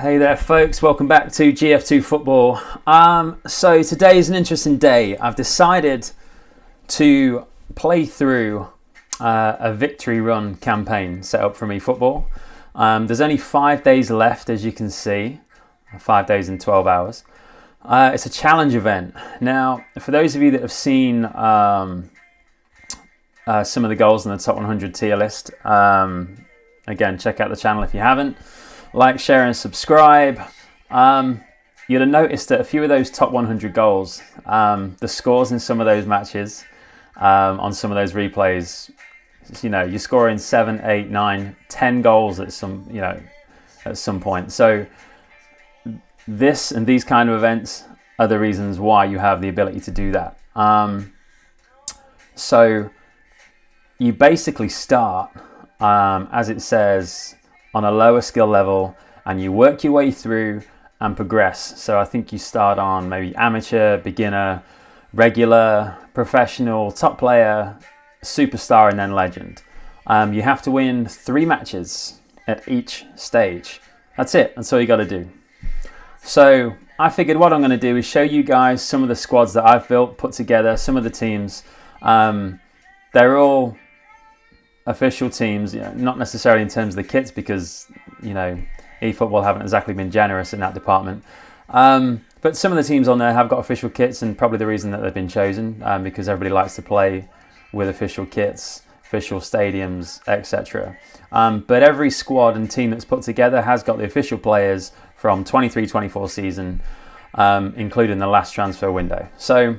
Hey there folks, welcome back to GF2 Football. So today is an interesting day. I've decided to play through a victory run campaign set up for eFootball. There's only 5 days left, as you can see, 5 days and 12 hours. It's a challenge event. Now, for those of you that have seen some of the goals in the top 100 tier list, again, check out the channel if you haven't. Like, share and subscribe. You'll have noticed that a few of those top 100 goals, the scores in some of those matches, on some of those replays, you're scoring 7, 8, 9, 10 goals at some point. So this and these kind of events are the reasons why you have the ability to do that. So you basically start, as it says, on a lower skill level, and you work your way through and progress. So I think you start on maybe amateur, beginner, regular, professional, top player, superstar, and then legend. You have to win 3 matches at each stage. That's it. That's all you got to do. So I figured what I'm going to do is show you guys some of the squads that I've built, put together, some of the teams. They're all official teams, not necessarily in terms of the kits, because eFootball haven't exactly been generous in that department. But some of the teams on there have got official kits, and probably the reason that they've been chosen because everybody likes to play with official kits, official stadiums, etc. But every squad and team that's put together has got the official players from 23-24 season, including the last transfer window. So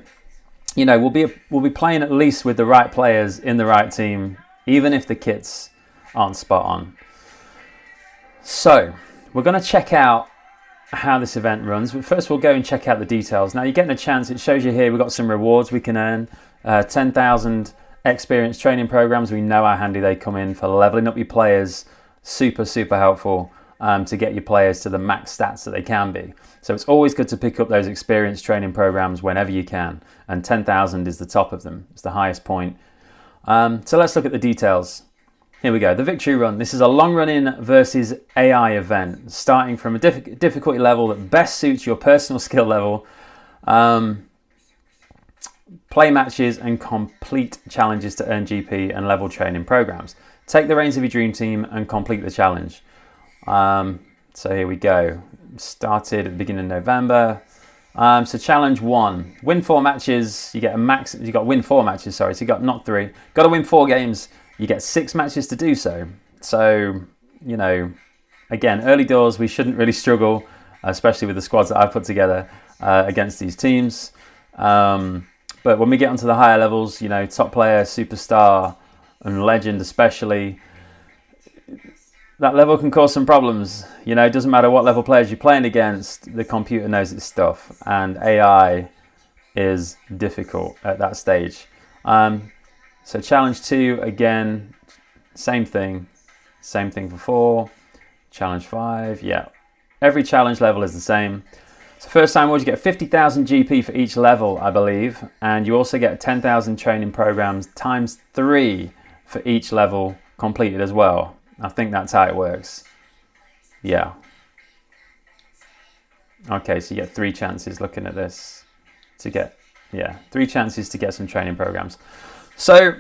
we'll be playing at least with the right players in the right team, even if the kits aren't spot on. So we're going to check out how this event runs. But first we'll go and check out the details. Now you're getting a chance. It shows you here we've got some rewards we can earn. 10,000 experience training programs. We know how handy they come in for leveling up your players. Super helpful to get your players to the max stats that they can be. So it's always good to pick up those experience training programs whenever you can. And 10,000 is the top of them. It's the highest point. So let's look at the details. Here we go. The victory run. This is a long run-in versus AI event, starting from a difficulty level that best suits your personal skill level. Play matches and complete challenges to earn GP and level training programs. Take the reins of your dream team and complete the challenge. So here we go. Started at the beginning of November. So challenge 1, win 4 matches. You get you got to win 4 matches. Sorry, so you got not 3. Got to win 4 games. You get 6 matches to do so. So again, early doors we shouldn't really struggle, especially with the squads that I've put together against these teams. But when we get onto the higher levels, top player, superstar, and legend especially, that level can cause some problems. It doesn't matter what level players you're playing against, the computer knows its stuff, and AI is difficult at that stage. So challenge 2, again, same thing for 4. Challenge 5, yeah. Every challenge level is the same. So first time awards, you get 50,000 GP for each level, I believe, and you also get 10,000 training programs times 3 for each level completed as well. I think that's how it works. Yeah. Okay, so you get 3 chances looking at this to get, 3 chances to get some training programs. So,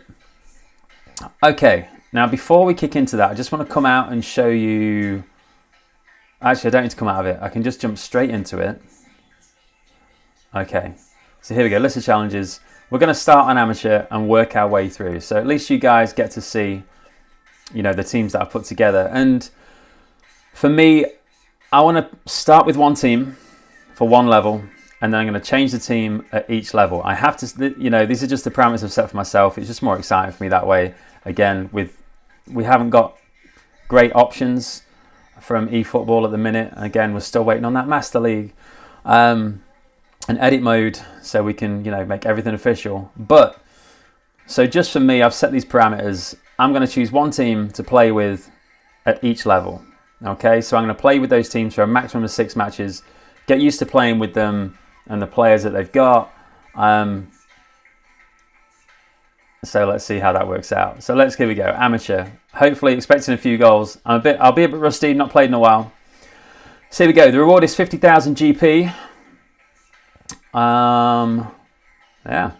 okay, now before we kick into that, I just want to come out and show you, actually I don't need to come out of it, I can just jump straight into it. Okay, so here we go, list of challenges. We're going to start on amateur and work our way through. So at least you guys get to see the teams that I've put together. And for me, I want to start with one team for one level, and then I'm going to change the team at each level. I have to, these are just the parameters I've set for myself. It's just more exciting for me that way. Again, we haven't got great options from eFootball at the minute. Again, we're still waiting on that Master League and edit mode so we can, make everything official. But, so just for me, I've set these parameters. I'm going to choose one team to play with at each level. Okay, so I'm going to play with those teams for a maximum of 6 matches, get used to playing with them and the players that they've got. So let's see how that works out. So here we go. Amateur. Hopefully expecting a few goals. I'll be a bit rusty, not played in a while. So here we go. The reward is 50,000 GP. Yeah.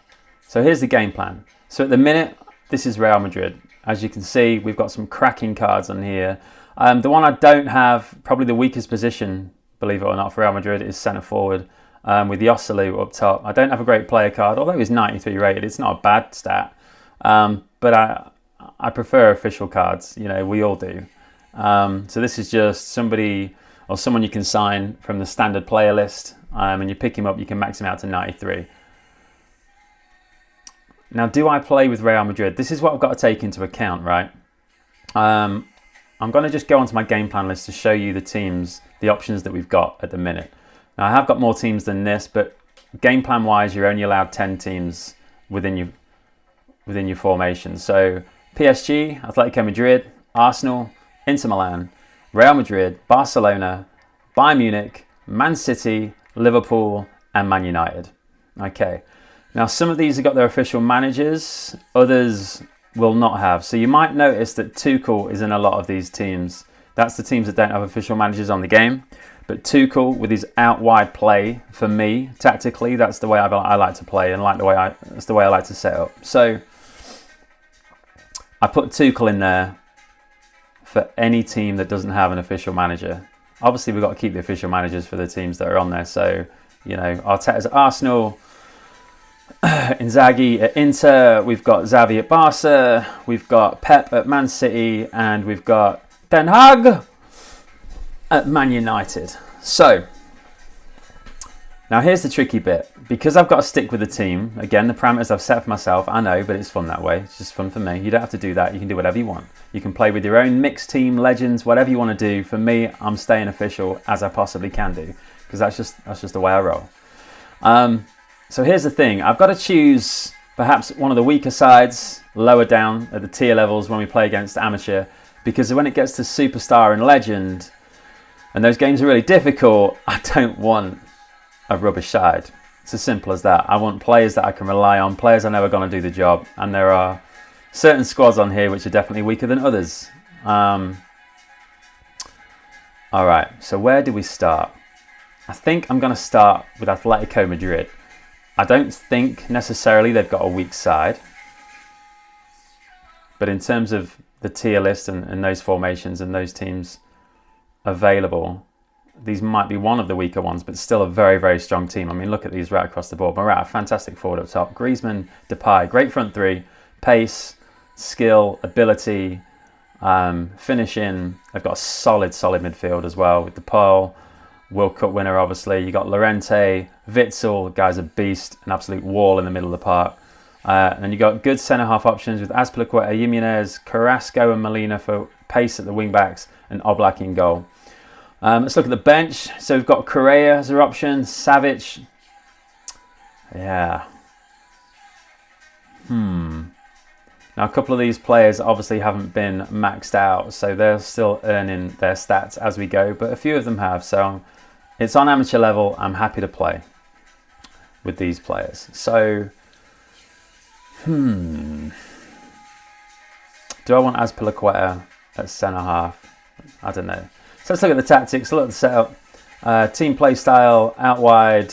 So here's the game plan. So at the minute, this is Real Madrid. As you can see, we've got some cracking cards on here. The one I don't have, probably the weakest position, believe it or not, for Real Madrid is centre forward with Yosselu up top. I don't have a great player card, although he's 93 rated. It's not a bad stat. But I prefer official cards. You know, we all do. So this is just somebody or someone you can sign from the standard player list, and you pick him up, you can max him out to 93. Now, do I play with Real Madrid? This is what I've got to take into account, right? I'm going to just go onto my game plan list to show you the teams, the options that we've got at the minute. Now, I have got more teams than this, but game plan wise, you're only allowed 10 teams within your formation. So PSG, Atletico Madrid, Arsenal, Inter Milan, Real Madrid, Barcelona, Bayern Munich, Man City, Liverpool, and Man United. Okay. Now, some of these have got their official managers, others will not have. So you might notice that Tuchel is in a lot of these teams. That's the teams that don't have official managers on the game. But Tuchel, with his out-wide play, for me, tactically, that's the way I like to play and that's the way I like to set up. So I put Tuchel in there for any team that doesn't have an official manager. Obviously, we've got to keep the official managers for the teams that are on there. So, you know, Arteta's at Arsenal, Inzaghi at Inter, we've got Xavi at Barca, we've got Pep at Man City, and we've got Ten Hag at Man United. So, now here's the tricky bit. Because I've got to stick with the team, again, the parameters I've set for myself, I know, but it's fun that way. It's just fun for me. You don't have to do that. You can do whatever you want. You can play with your own mixed team, legends, whatever you want to do. For me, I'm staying official as I possibly can do, because that's just the way I roll. So here's the thing. I've got to choose perhaps one of the weaker sides, lower down at the tier levels when we play against amateur, because when it gets to superstar and legend, and those games are really difficult, I don't want a rubbish side. It's as simple as that. I want players that I can rely on, players I know are going to do the job, and there are certain squads on here which are definitely weaker than others. All right, so where do we start? I think I'm going to start with Atletico Madrid. I don't think necessarily they've got a weak side, but in terms of the tier list and those formations and those teams available, these might be one of the weaker ones, but still a very, very strong team. I mean, look at these right across the board. Morata, fantastic forward up top. Griezmann, Depay, great front three. Pace, skill, ability, finishing. They've got a solid midfield as well with Depay, World Cup winner, obviously. You got Llorente, Witsel, the guy's a beast, an absolute wall in the middle of the park. And you got good centre-half options with Azpilicueta, Jimenez, Carrasco and Molina for pace at the wing-backs, and Oblak in goal. Let's look at the bench. So we've got Correa as our option, Savic. Yeah. Now, a couple of these players obviously haven't been maxed out, so they're still earning their stats as we go, but a few of them have. So it's on amateur level. I'm happy to play with these players. So, do I want Azpilicueta at centre-half? I don't know. So let's look at the tactics, look at the setup. Team play style, out wide,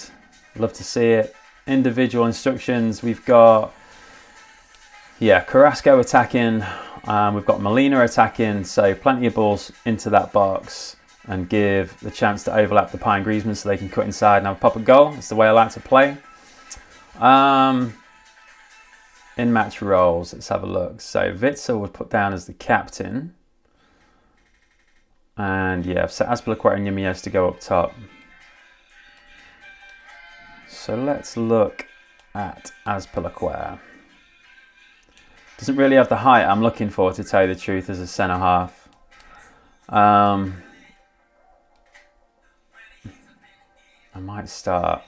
love to see it. Individual instructions, we've got, Carrasco attacking. We've got Molina attacking, so plenty of balls into that box and give the chance to overlap the Depay and Griezmann so they can cut inside and have a pop-up goal. That's the way I like to play. In match roles, let's have a look. So Witsel was put down as the captain. And so Azpilicueta and Jimenez to go up top. So let's look at Azpilicueta. Doesn't really have the height I'm looking for, to tell you the truth, as a centre half. I might start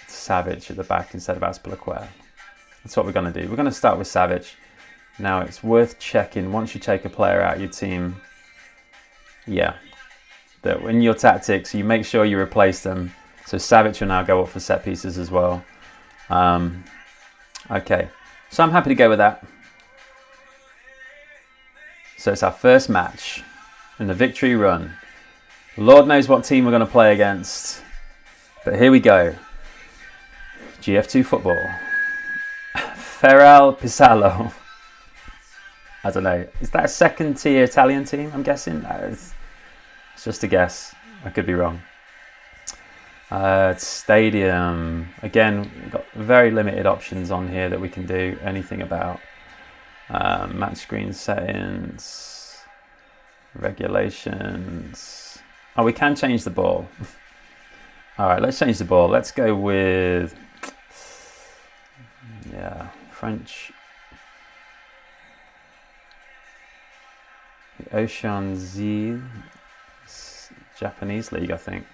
Savic at the back instead of Azpilicueta. That's what we're going to do. We're going to start with Savic. Now, it's worth checking once you take a player out of your team. That in your tactics, you make sure you replace them. So Savic will now go up for set pieces as well. Okay, so I'm happy to go with that. So it's our first match in the victory run Lord knows what team we're going to play against. But here we go. GF2 football. Ferral Pisallo. I don't know. Is that a second tier Italian team? I'm guessing. It's just a guess. I could be wrong. Stadium. Again, we've got very limited options on here that we can do anything about. Match screen settings. Regulations. Oh, we can change the ball. Alright, let's change the ball. Let's go with... yeah, French... the Oceanzi Japanese league, I think.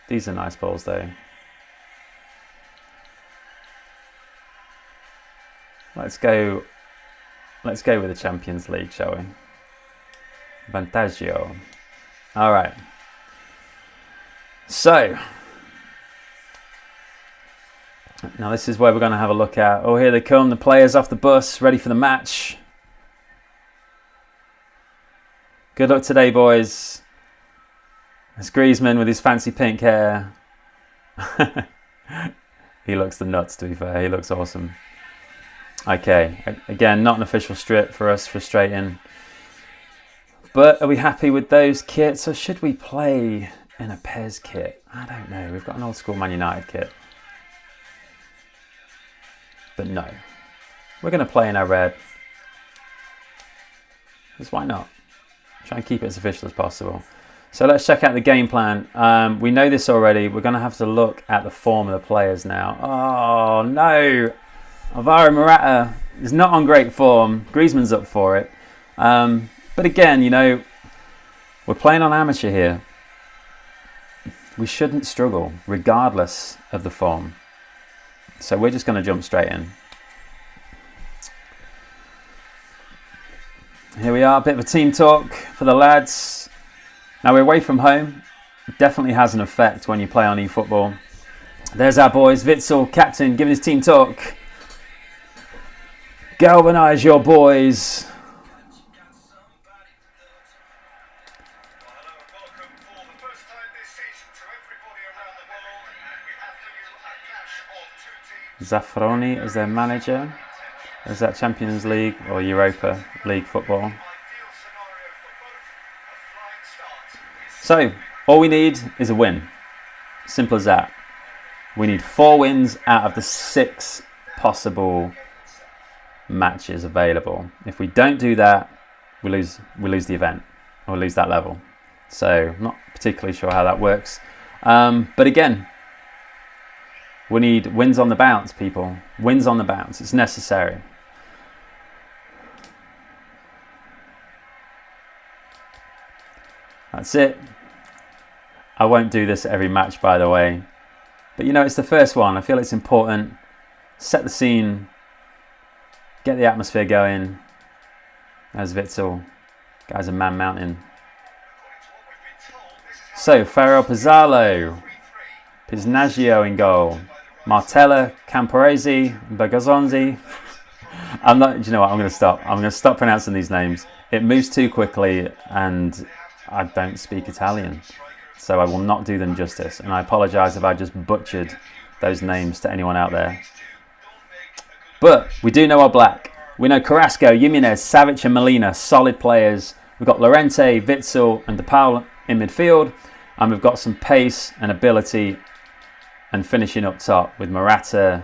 These are nice balls though. Let's go with the Champions League, shall we? Vantaggio. Alright. So now this is where we're going to have a look at. Oh, here they come, the players off the bus, ready for the match. Good luck today, boys. It's Griezmann with his fancy pink hair. He looks the nuts, to be fair. He looks awesome. Okay, again, not an official strip for us, frustrating. But are we happy with those kits, or should we play in a Pez kit? I don't know. We've got an old school Man United kit. But no. We're going to play in our red. Because why not? Try and keep it as official as possible. So let's check out the game plan. We know this already. We're going to have to look at the form of the players now. Oh, no. Alvaro Morata is not on great form. Griezmann's up for it. But again, you know, we're playing on amateur here. We shouldn't struggle, regardless of the form. So we're just going to jump straight in. Here we are, a bit of a team talk for the lads. Now we're away from home. It definitely has an effect when you play on eFootball. There's our boys, Witsel, captain, giving his team talk. Galvanise your boys. Zaffaroni is their manager. Is that Champions League or Europa League football? So, all we need is a win. Simple as that. We need 4 wins out of the 6 possible matches available. If we don't do that, we lose the event, or lose that level. So, I'm not particularly sure how that works. But again, we need wins on the bounce, people. Wins on the bounce. It's necessary. That's it. I won't do this every match, by the way. But you know, it's the first one. I feel it's important. Set the scene. Get the atmosphere going. There's Witsel. Guys are man mountain. So, Ferral Pizzalo. Piznaggio in goal. Martella, Camporese, Bergazzonzi. I'm not, do you know what, I'm going to stop. I'm going to stop pronouncing these names. It moves too quickly and I don't speak Italian. So I will not do them justice. And I apologise if I just butchered those names to anyone out there. But we do know our black. We know Carrasco, Jimenez, Savic and Molina, solid players. We've got Llorente, Witsel and De Paul in midfield. And we've got some pace and ability and finishing up top with Morata,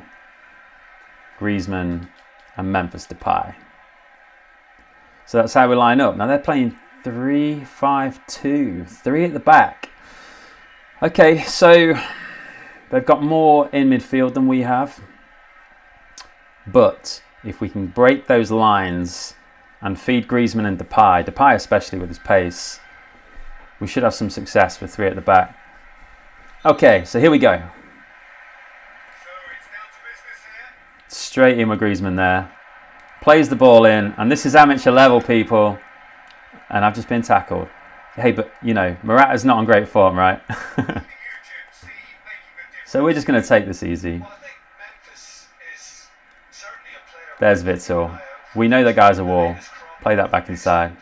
Griezmann and Memphis Depay. So that's how we line up. Now they're playing 3-5-2, 3 at the back. Okay, so they've got more in midfield than we have. But if we can break those lines and feed Griezmann and Depay especially with his pace, we should have some success with 3 at the back. Okay, so here we go. Straight in with Griezmann there. Plays the ball in, and this is amateur level, people. And I've just been tackled. Hey, but you know, Morata's not on great form, right? So we're just going to take this easy. There's Witsel. We know that guy's a wall. Play that back inside.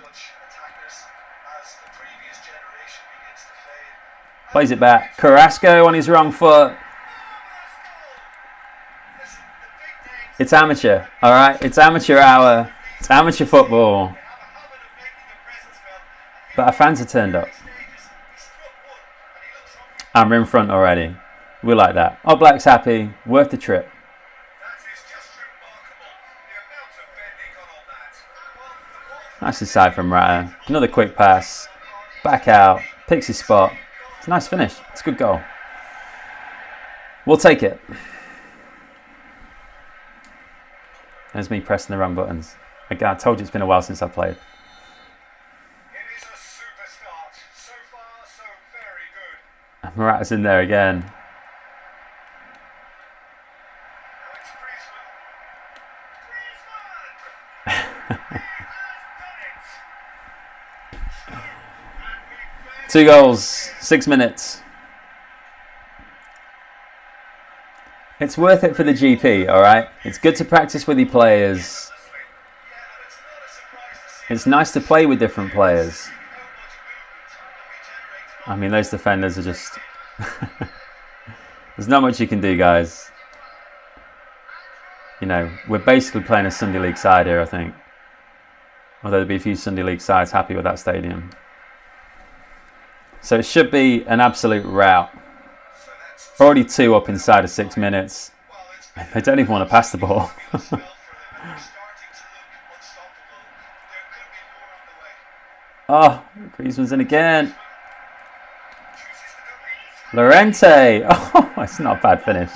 Plays it back. Carrasco on his wrong foot. It's amateur, all right? It's amateur hour. It's amateur football. But our fans are turned up. And we're in front already. We like that. Oh, Black's happy. Worth the trip. Nice aside from Rata. Another quick pass. Back out. Picks his spot. It's a nice finish. It's a good goal. We'll take it. There's me pressing the wrong buttons. Again, I told you it's been a while since I played. It is a super start. So far, so very good. Morata's in there again. Now it's Griezmann. Griezmann! He has done it. 2 goals, 6 minutes. It's worth it for the GP, alright? It's good to practice with your players. It's nice to play with different players. I mean, those defenders are just... There's not much you can do, guys. You know, we're basically playing a Sunday League side here, I think. Although there'll be a few Sunday League sides happy with that stadium. So it should be an absolute rout. Already 2 up inside of 6 minutes. They don't even want to pass the ball. Oh, Griezmann's in again. Llorente. Oh, it's not a bad finish.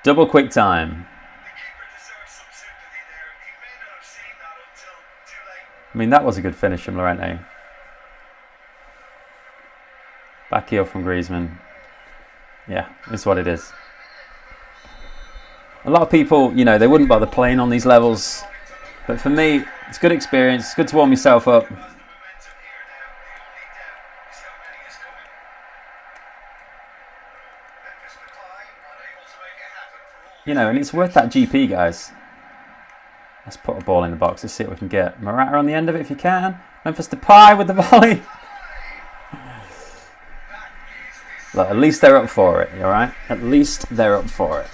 Double quick time. I mean, that was a good finish from Llorente. Back heel from Griezmann. Yeah, it's what it is. A lot of people, you know, they wouldn't bother playing on these levels. But for me, it's good experience. It's good to warm yourself up. You know, and it's worth that GP, guys. Let's put a ball in the box. Let's see what we can get. Morata on the end of it if you can. Memphis Depay with the volley. Look, at least they're up for it, alright? At least they're up for it.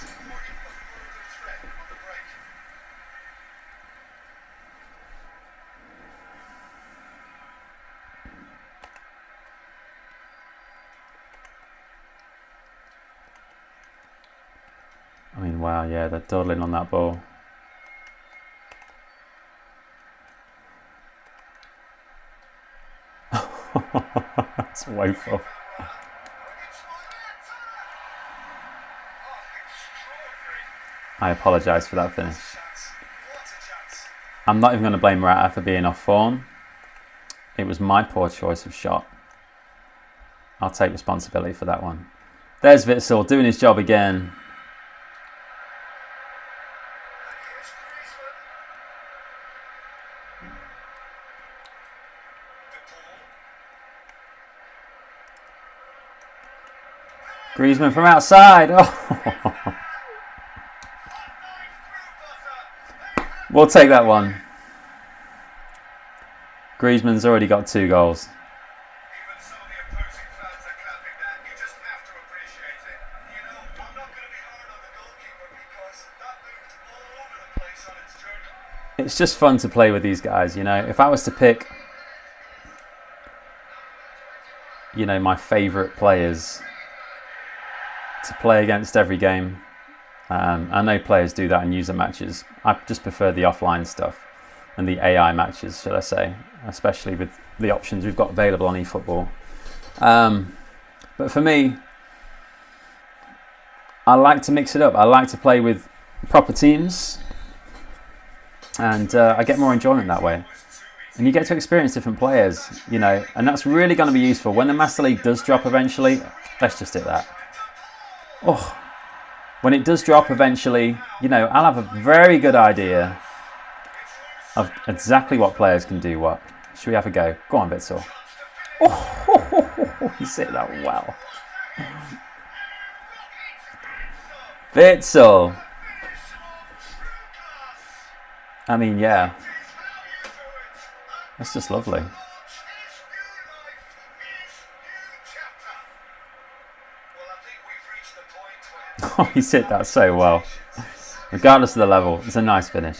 I mean, wow, yeah, they're dawdling on that ball. It's woeful. I apologise for that finish. I'm not even going to blame Morata for being off form. It was my poor choice of shot. I'll take responsibility for that one. There's Witsel doing his job again. Griezmann from outside. Oh. We'll take that one. Griezmann's already got 2 goals. Even so, the opposing fans are clapping that. You just have to appreciate it. You know, I'm not going to be hard on the goalkeeper because that moved all over the place on its journey. It's just fun to play with these guys, you know. If I was to pick, you know, my favourite players to play against every game, I know players do that in user matches. I just prefer the offline stuff and the AI matches, should I say, especially with the options we've got available on eFootball. But for me, I like to mix it up. I like to play with proper teams, and I get more enjoyment that way. And you get to experience different players, you know, and that's really going to be useful. When the Master League does drop eventually, let's just hit that. Oh, when it does drop eventually, you know, I'll have a very good idea of exactly what players can do what. Should we have a go? Go on, Witsel. Oh, he's hit that well. Witsel. I mean, yeah. That's just lovely. Launch his new life, his new chapter. Well, I think we've reached the point where Oh, he's hit that so well. Regardless of the level, it's a nice finish.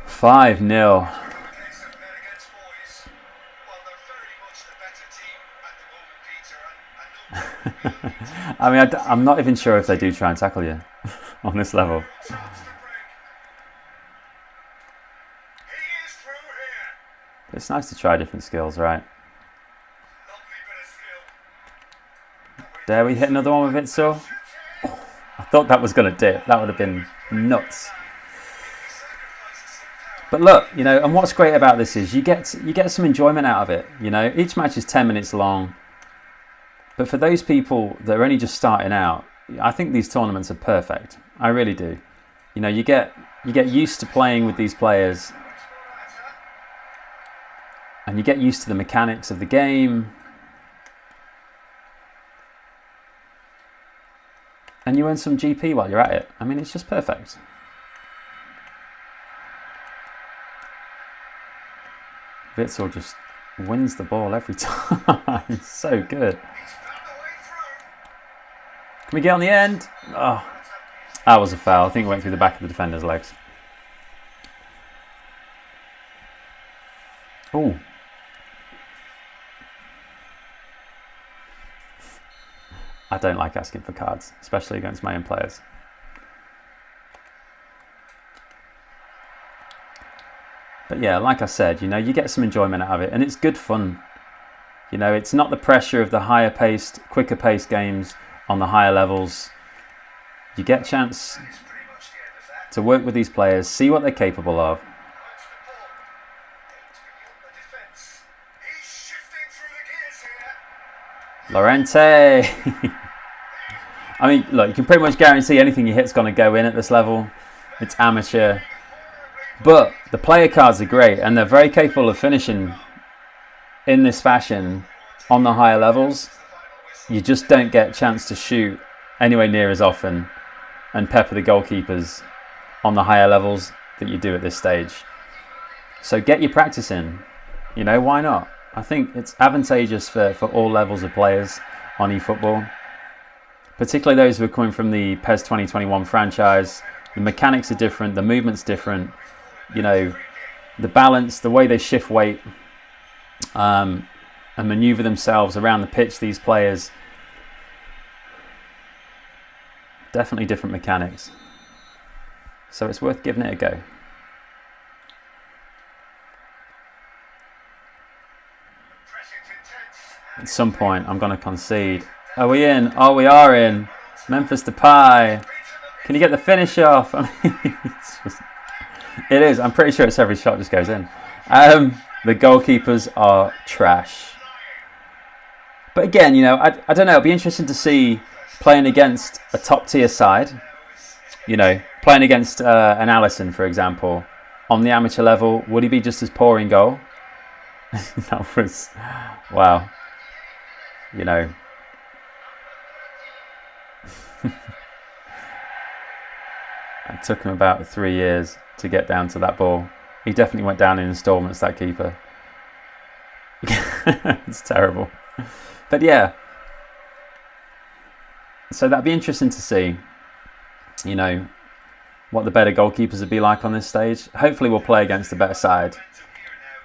5-0. case of men against boys. Well, they're very much the better team at the moment, Peter, and no I mean, I'm not even sure if they do try and tackle you on this level. chance to break. He is through here. It's nice to try different skills, right? Lovely bit of skill. Dare we hit another one with Itzel? I thought that was going to dip. That would have been nuts. But look, you know, and what's great about this is you get some enjoyment out of it. You know, each match is 10 minutes long. But for those people that are only just starting out, I think these tournaments are perfect. I really do. You know, you get used to playing with these players, and you get used to the mechanics of the game, and you earn some GP while you're at it. I mean, it's just perfect. Witzel just wins the ball every time. It's so good. Can we get on the end? Oh, that was a foul. I think it went through the back of the defender's legs. Oh. I don't like asking for cards, especially against my own players. But yeah, like I said, you know, you get some enjoyment out of it, and it's good fun. You know, it's not the pressure of the higher paced, quicker paced games on the higher levels. You get a chance to work with these players, see what they're capable of. Lorente! I mean, look, you can pretty much guarantee anything you hit's going to go in at this level. It's amateur. But the player cards are great, and they're very capable of finishing in this fashion on the higher levels. You just don't get a chance to shoot anywhere near as often and pepper the goalkeepers on the higher levels that you do at this stage. So get your practice in. You know, why not? I think it's advantageous for all levels of players on eFootball, particularly those who are coming from the PES 2021 franchise. The mechanics are different, the movement's different, you know, the balance, the way they shift weight and maneuver themselves around the pitch, these players, definitely different mechanics. So it's worth giving it a go. At some point, I'm going to concede. Are we in? Oh, we are in. Memphis Depay. Can you get the finish off? I mean, it is. I'm pretty sure it's every shot just goes in. The goalkeepers are trash. But again, you know, I don't know. It'll be interesting to see playing against a top tier side. You know, playing against an Alisson, for example, on the amateur level. Would he be just as poor in goal? That was, wow. You know. It took him about 3 years to get down to that ball. He definitely went down in installments, that keeper. It's terrible. But yeah. So that'd be interesting to see, you know, what the better goalkeepers would be like on this stage. Hopefully we'll play against a better side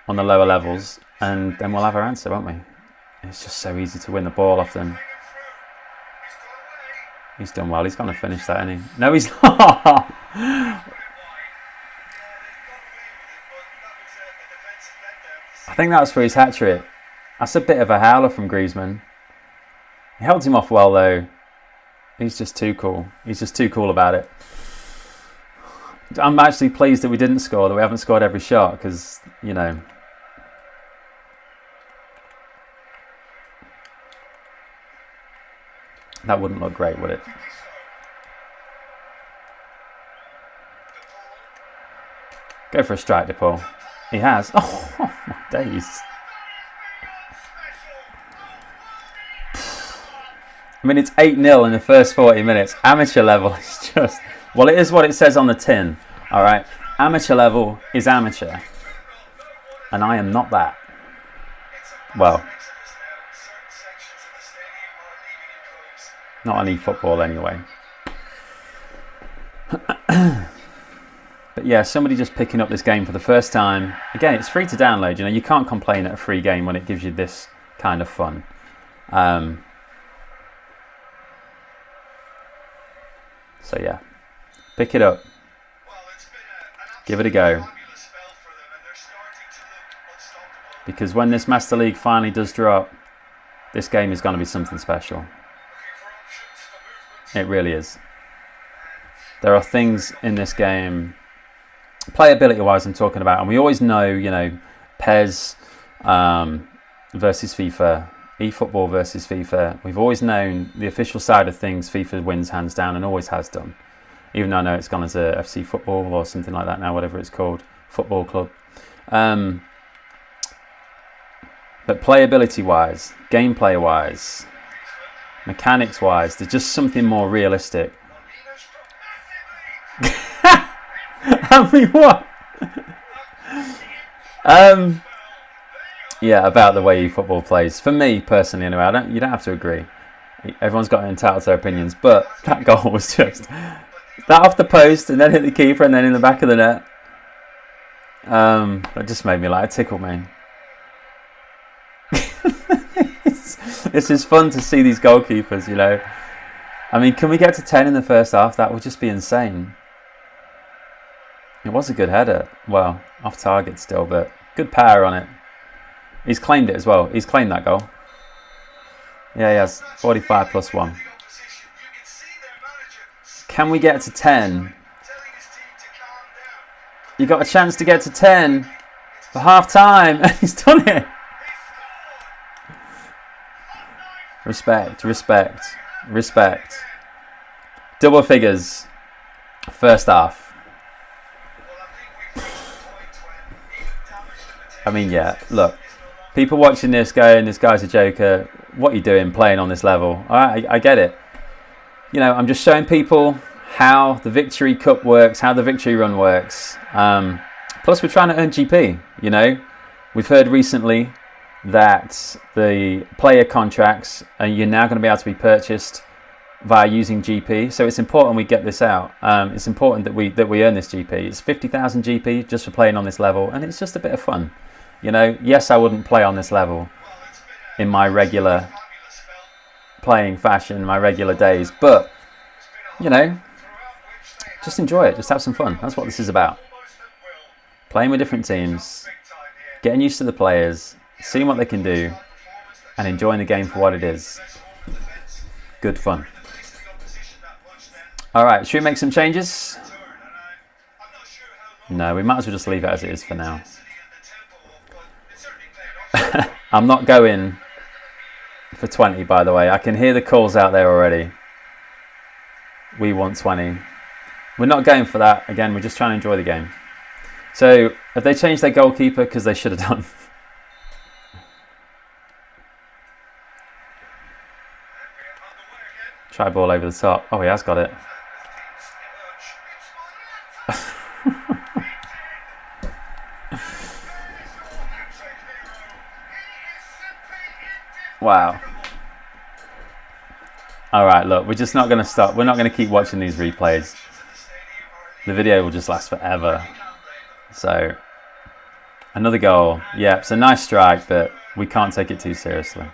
on the lower levels, and then we'll have our answer, won't we? It's just so easy to win the ball off them. He's done well. He's going to finish that, isn't he? No, he's not. I think that was for his hat-trick. That's a bit of a howler from Griezmann. He held him off well, though. He's just too cool. He's just too cool about it. I'm actually pleased that we didn't score, that we haven't scored every shot, because, you know... That wouldn't look great, would it? Go for a strike, DePaul. He has. Oh my days. I mean, it's 8-0 in the first 40 minutes. Amateur level is just... Well, it is what it says on the tin. All right. Amateur level is amateur. and I am not that. It's a Well, massive exodus now. Certain sections of the stadium are leaving in droves. not on eFootball anyway. But yeah, somebody just picking up this game for the first time. Again, it's free to download. You know, you can't complain at a free game when it gives you this kind of fun. So yeah, pick it up. Well, it's been an Give it a go. fabulous spell for them, and they're starting to look unstoppable. Because when this Master League finally does drop, this game is going to be something special. Looking for options for movement. It really is. There are things in this game, playability-wise, I'm talking about, and we always know, you know, PES versus FIFA, eFootball versus FIFA. We've always known the official side of things. FIFA wins hands down and always has done. Even though I know it's gone as a FC Football or something like that now, whatever it's called, football club. But playability-wise, gameplay-wise, mechanics-wise, there's just something more realistic. I mean, what? Yeah, about the way football plays. For me personally, anyway, you don't have to agree. Everyone's got entitled to their opinions, but that goal was just that off the post and then hit the keeper and then in the back of the net. That just made me like, it tickled me. It's just fun to see these goalkeepers, you know. I mean, can we get to 10 in the first half? That would just be insane. It was a good header. Well, off target still, but good power on it. He's claimed it as well. He's claimed that goal. Yeah, he has. 45 plus 1. Can we get to 10? You got a chance to get to 10 for half time, and he's done it. Respect, respect, respect. Double figures. First half. I mean, yeah, look. People watching this going, this guy's a joker. What are you doing playing on this level? I get it. You know, I'm just showing people how the Victory Cup works, how the Victory Run works. Plus, we're trying to earn GP, you know. We've heard recently that the player contracts, you're now going to be able to be purchased via using GP. So it's important we get this out. It's important that we earn this GP. It's 50,000 GP just for playing on this level, and it's just a bit of fun. You know, yes, I wouldn't play on this level in my regular playing fashion, my regular days, but, you know, just enjoy it. Just have some fun. That's what this is about. Playing with different teams, getting used to the players, seeing what they can do, and enjoying the game for what it is. Good fun. All right, should we make some changes? No, we might as well just leave it as it is for now. I'm not going for 20, by the way. I can hear the calls out there already. We want 20. We're not going for that. Again, we're just trying to enjoy the game. So, have they changed their goalkeeper? Because they should have done. Try ball over the top. Oh, he has got it. Wow. Alright, look, we're just not going to stop. We're not going to keep watching these replays. The video will just last forever. So, another goal. Yeah, it's a nice strike, but we can't take it too seriously.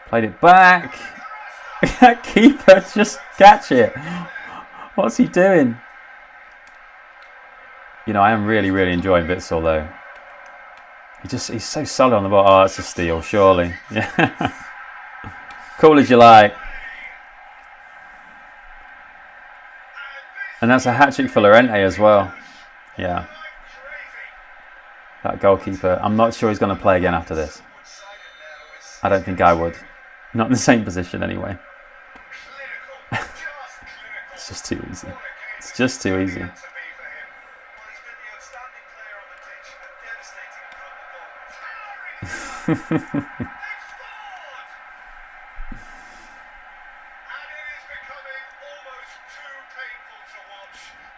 Played it back. That keeper, just catch it. What's he doing? You know, I am really, really enjoying Witsel though. He's so solid on the ball. Oh, that's a steal, surely. Yeah. Cool as you like. And that's a hat-trick for Llorente as well. Yeah. That goalkeeper. I'm not sure he's going to play again after this. I don't think I would. Not in the same position anyway. It's just too easy. It's just too easy.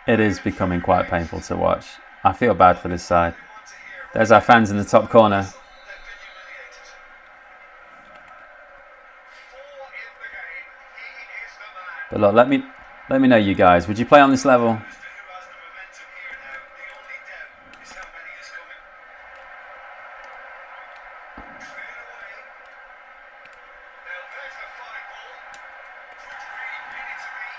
It is becoming quite painful to watch. I feel bad for this side. There's our fans in the top corner. They've been humiliated. 4 in the game. He is the man. But look, let me know, you guys. Would you play on this level? As to who has the momentum here now, the only doubt is how many is coming. Cleared away. Now there's the fine ball. Could really need to be.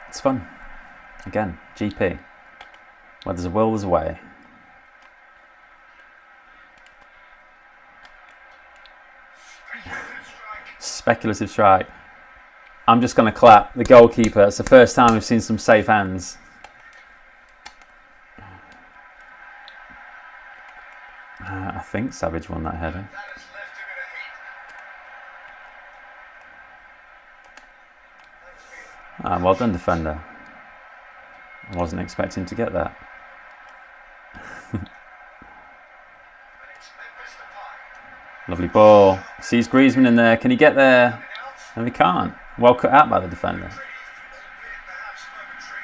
It's fun. Again, GP. Where there's a will, there's a way. Speculative strike. I'm just going to clap the goalkeeper. It's the first time we've seen some safe hands. I think Savage won that header. That has left him in a heap. Well done, defender. I wasn't expecting to get that. And it's Memphis Depay. Lovely ball. Sees Griezmann in there. Can he get there? No, he can't. Well cut out by the defender. Reprieve, albeit perhaps momentary.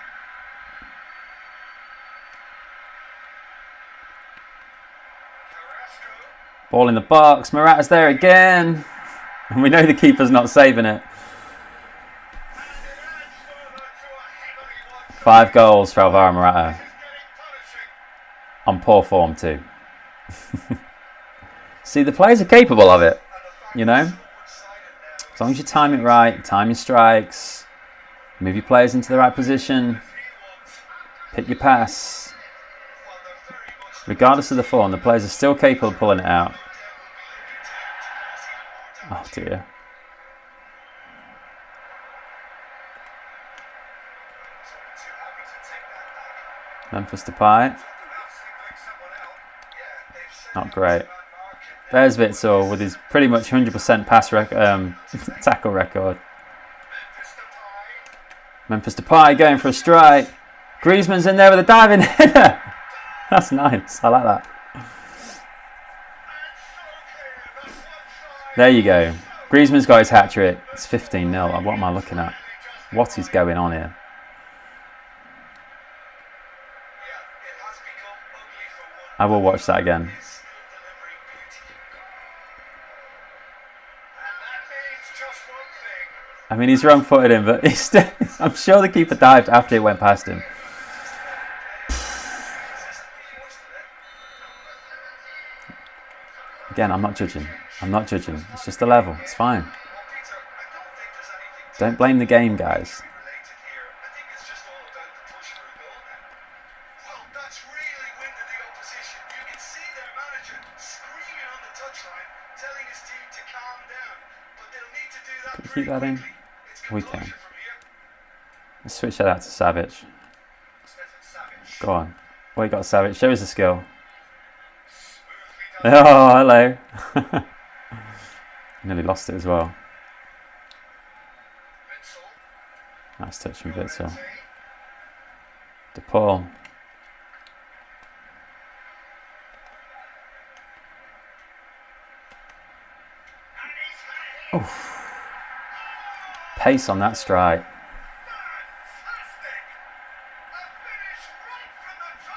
Carrasco. Ball in the box. Morata's there again. And we know the keeper's not saving it. And it adds further to a heavily won 5 goals for Alvaro Morata. This is getting punishing. On poor form too. See, the players are capable of it, you know? As long as you time it right, time your strikes, move your players into the right position, pick your pass. Regardless of the form, the players are still capable of pulling it out. Oh dear. Memphis Depay. Not great. There's Witsel with his pretty much 100% pass tackle record. Memphis Depay going for a strike. Griezmann's in there with a diving header. That's nice. I like that. There you go. Griezmann's got his hat-trick. It's 15-0. What am I looking at? What is going on here? I will watch that again. I mean, he's wrong-footed him, but he's still, I'm sure the keeper dived after it went past him. Again, I'm not judging. I'm not judging. It's just a level. It's fine. Don't blame the game, guys. Can we keep that in? We can. Let's switch that out to Savage. Go on. What you got, Savage? Show us the skill. Oh, hello. Nearly lost it as well. Nice touch from Witsel. De Paul. Oof. Pace on that strike.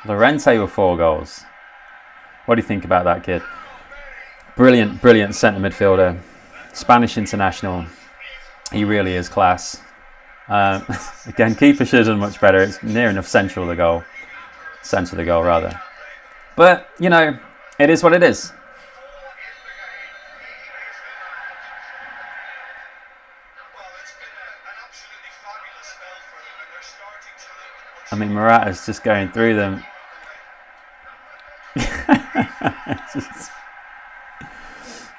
Llorente with 4 goals. What do you think about that kid? Brilliant, brilliant centre midfielder. Spanish international. He really is class. Again, keeper should have done much better. It's near enough central of the goal. Centre of the goal, rather. But, you know, it is what it is. I mean, Morata's just going through them.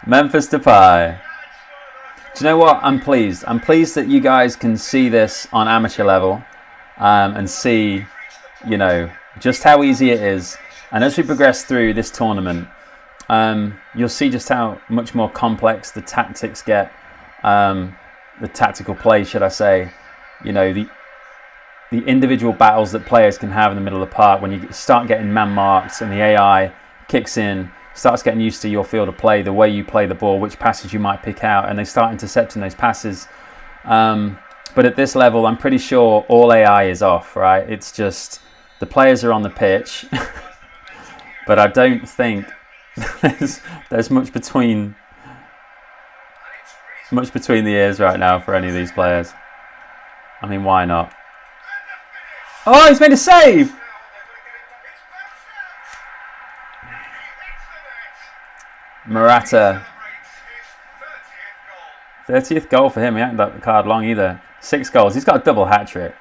Memphis Depay. Do you know what? I'm pleased. I'm pleased that you guys can see this on amateur level and see, you know, just how easy it is. And as we progress through this tournament, you'll see just how much more complex the tactics get, the tactical play, should I say. You know, the individual battles that players can have in the middle of the park when you start getting man marks and the AI kicks in, starts getting used to your field of play, the way you play the ball, which passes you might pick out, and they start intercepting those passes. But at this level, I'm pretty sure all AI is off, right? It's just the players are on the pitch, but I don't think there's much between the ears right now for any of these players. I mean, why not? Oh, he's made a save! Morata. 30th goal for him. He hadn't got the card long either. 6 goals. He's got a double hat-trick.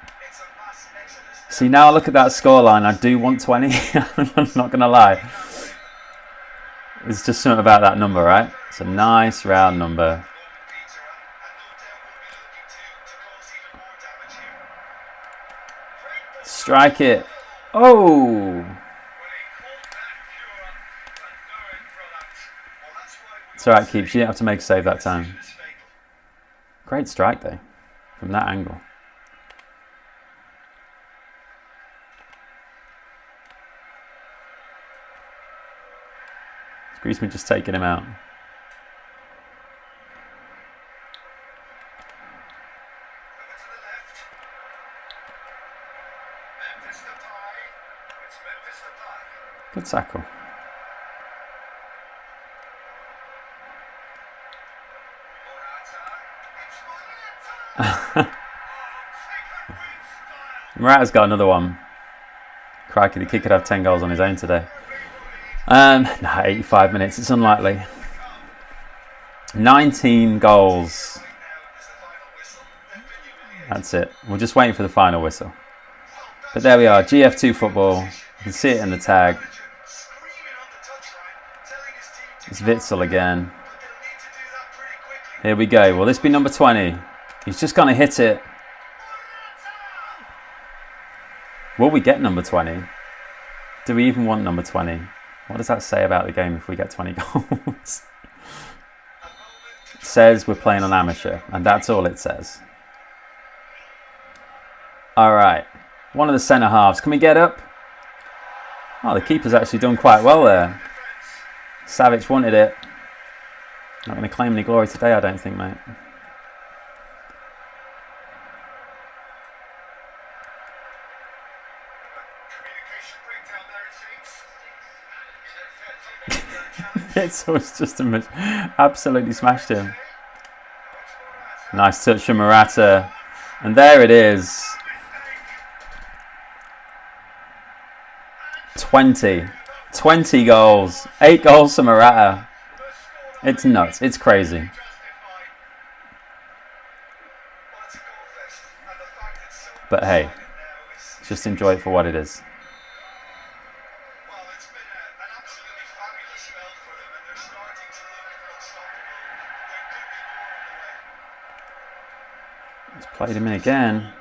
See, now I look at that scoreline, I do want 20. I'm not going to lie. It's just something about that number, right? It's a nice round number. Strike it. Oh! It's alright, Keeps. You didn't have to make a save that time. Great strike, though, from that angle. Griezmann just taking him out. Good tackle. Morata's got another one. Crikey, the kid could have 10 goals on his own today. No, 85 minutes. It's unlikely. 19 goals. That's it. We're just waiting for the final whistle. But there we are. GF2 football. You can see it in the tag. It's Witsel again. Here we go. Will this be number 20? He's just going to hit it. Will we get number 20? Do we even want number 20? What does that say about the game if we get 20 goals? It says we're playing on amateur, and that's all it says. All right. One of the centre halves. Can we get up? Oh, the keeper's actually done quite well there. Savic wanted it. Not going to claim any glory today, I don't think, mate. It's just absolutely smashed him. Nice touch from Morata. And there it is. 20 goals. 8 goals for Morata. It's nuts. It's crazy. But hey, just enjoy it for what it is. He's played him in again.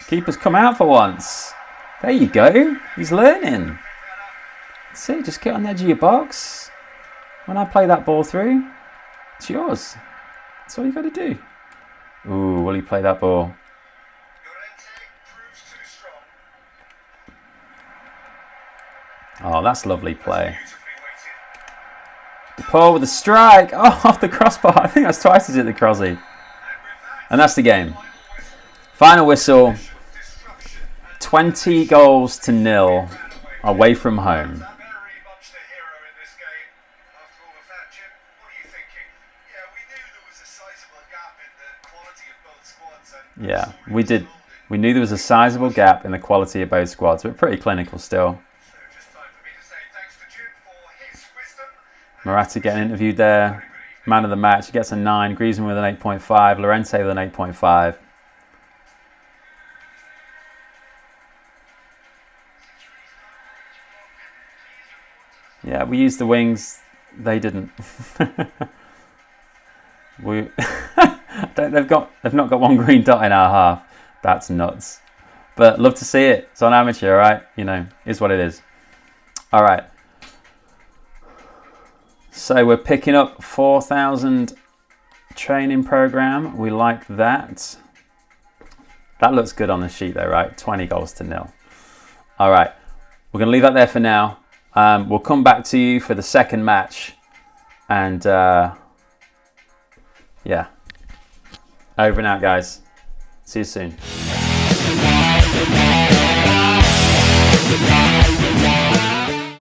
Keeper's come out for once. There you go. He's learning. See, just get on the edge of your box. When I play that ball through, it's yours. That's all you got to do. Ooh, will he play that ball? Oh, that's lovely play. Paul with a strike. Oh, off the crossbar. I think that's twice he's hit the crossy. And that's the game. Final whistle. 20 goals to 0 away from home. Yeah, we did. We knew there was a sizable gap in the quality of both squads, but pretty clinical still. Morata getting interviewed there. Man of the match. He gets a 9. Griezmann with an 8.5. Llorente with an 8.5. Yeah, we used the wings. They didn't. They've not got one green dot in our half. That's nuts. But love to see it. It's on amateur, right? You know, is what it is. All right. So we're picking up 4,000 training program. We like that. That looks good on the sheet though, right? 20 goals to 0. All right. We're going to leave that there for now. We'll come back to you for the second match. And yeah. Over and out, guys. See you soon.